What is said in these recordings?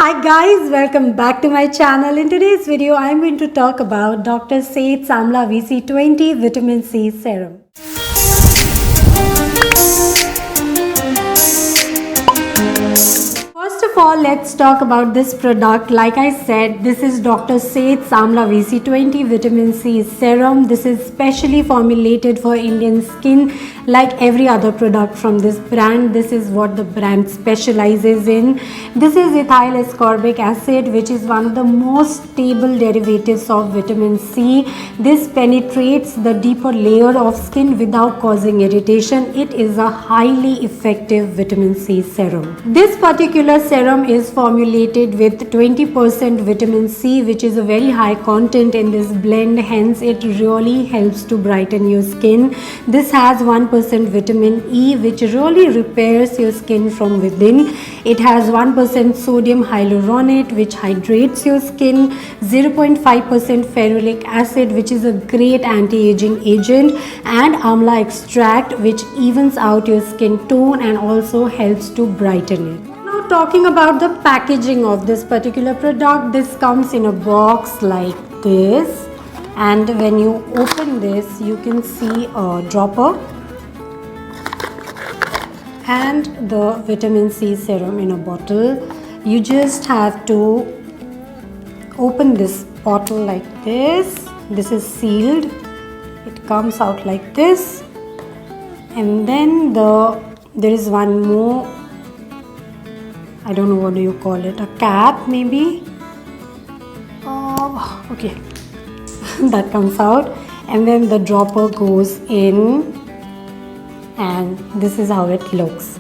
Hi guys, welcome back to my channel. In today's video, I'm going to talk about Dr. Seth Samla VC20 Vitamin C Serum. First of all, let's talk about this product. Like I said, this is Dr. Seth Samla VC20 Vitamin C Serum. This is specially formulated for Indian skin. Like every other product from this brand, this is what the brand specializes in. This is ethyl ascorbic acid, which is one of the most stable derivatives of vitamin C. This penetrates the deeper layer of skin without causing irritation. It is a highly effective vitamin C serum. This particular serum is formulated with 20% vitamin C, which is a very high content in this blend. Hence, it really helps to brighten your skin. This has 1% vitamin E, which really repairs your skin from within. It has 1% sodium hyaluronate, which hydrates your skin, 0.5% ferulic acid, which is a great anti-aging agent, and amla extract, which evens out your skin tone and also helps to brighten it. Now, talking about the packaging of this particular product, this comes in a box like this, and when you open this, you can see a dropper and the vitamin C serum in a bottle. You just have to open this bottle like this. This is sealed. It comes out like this, and then there is one more, I don't know what do you call it, a cap maybe. Okay. That comes out, and then the dropper goes in, and this is how it looks.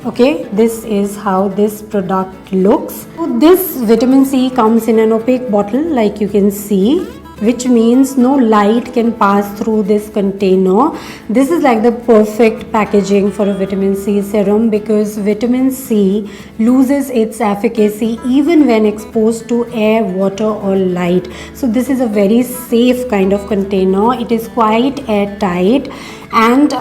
Okay, this is how this product looks. So this vitamin C comes in an opaque bottle, like you can see, which means no light can pass through this container. This is like the perfect packaging for a vitamin C serum, because vitamin C loses its efficacy even when exposed to air, water or light. So this is a very safe kind of container. It is quite airtight. And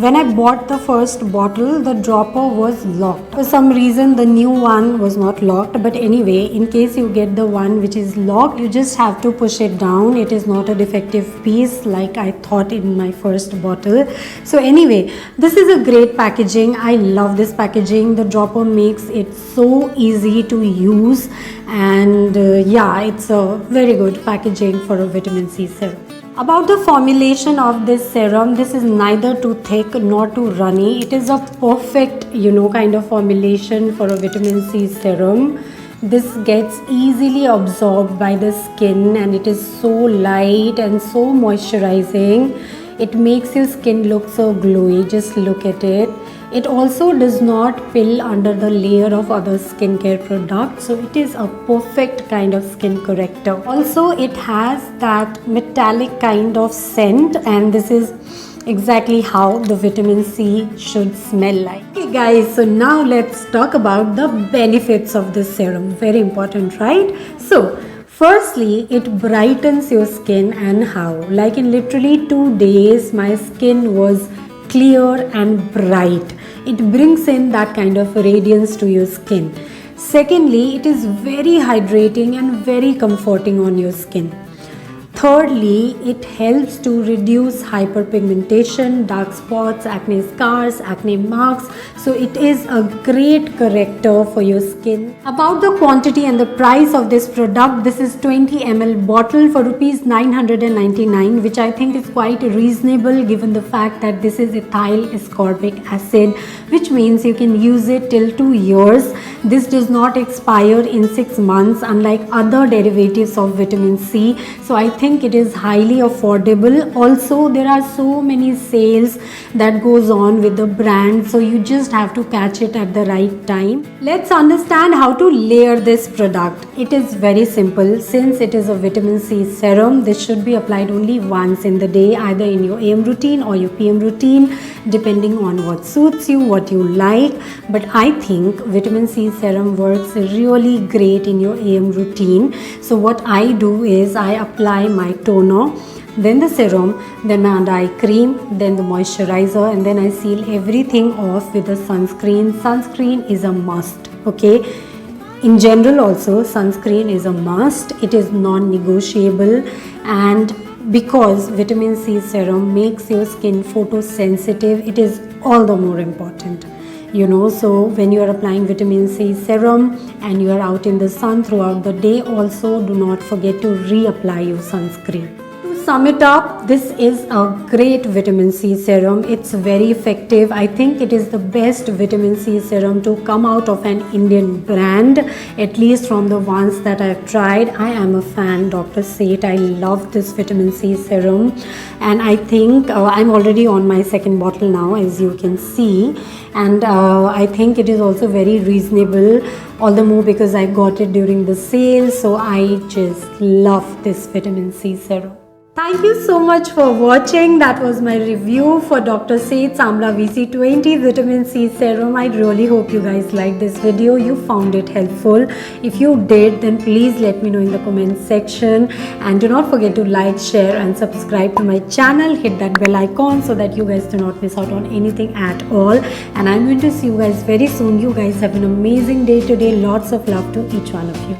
when I bought the first bottle, the dropper was locked. For some reason, the new one was not locked. But anyway, in case you get the one which is locked, you just have to push it down. It is not a defective piece like I thought in my first bottle. So anyway, this is a great packaging. I love this packaging. The dropper makes it so easy to use. And yeah, it's a very good packaging for a vitamin C serum. About the formulation of this serum, this is neither too thick nor too runny. It is a perfect, kind of formulation for a vitamin C serum. This gets easily absorbed by the skin, and it is so light and so moisturizing. It makes your skin look so glowy. Just look at it. It also does not pill under the layer of other skincare products, so it is a perfect kind of skin corrector. Also, it has that metallic kind of scent, and this is exactly how the vitamin C should smell like. Okay guys, so now let's talk about the benefits of this serum. Very important, right? So firstly, it brightens your skin. And how? Like in literally 2 days, my skin was clear and bright. It brings in that kind of radiance to your skin. Secondly, it is very hydrating and very comforting on your skin. Thirdly, it helps to reduce hyperpigmentation, dark spots, acne scars, acne marks. So it is a great corrector for your skin. About the quantity and the price of this product, this is 20 ml bottle for rupees 999, which I think is quite reasonable given the fact that this is ethyl ascorbic acid, which means you can use it till 2 years. This does not expire in 6 months, unlike other derivatives of vitamin C. So I think it is highly affordable. Also, there are so many sales that goes on with the brand, so you just have to catch it at the right time. Let's understand how to layer this product. It is very simple. Since it is a vitamin C serum, this should be applied only once in the day, either in your AM routine or your PM routine, depending on what suits you, what you like. But I think vitamin C serum works really great in your AM routine. So what I do is I apply my toner, then the serum, then my under eye cream, then the moisturizer, and then I seal everything off with the sunscreen. Sunscreen is a must, okay? in general also, sunscreen is a must. It is non-negotiable, and because vitamin C serum makes your skin photosensitive, it is all the more important. So when you are applying vitamin C serum and you are out in the sun throughout the day, also do not forget to reapply your sunscreen. To sum it up, this is a great vitamin C serum. It's very effective. I think it is the best vitamin C serum to come out of an Indian brand, at least from the ones that I've tried. I am a fan, Dr. Seth. I love this vitamin C serum, and I think I'm already on my second bottle now, as you can see, and I think it is also very reasonable, all the more because I got it during the sale. So I just love this vitamin C serum. Thank you so much for watching. That was my review for Dr. Seth's Amla VC20 Vitamin C Serum. I really hope you guys liked this video. You found it helpful. If you did, then please let me know in the comment section. And do not forget to like, share and subscribe to my channel. Hit that bell icon so that you guys do not miss out on anything at all. And I'm going to see you guys very soon. You guys have an amazing day today. Lots of love to each one of you.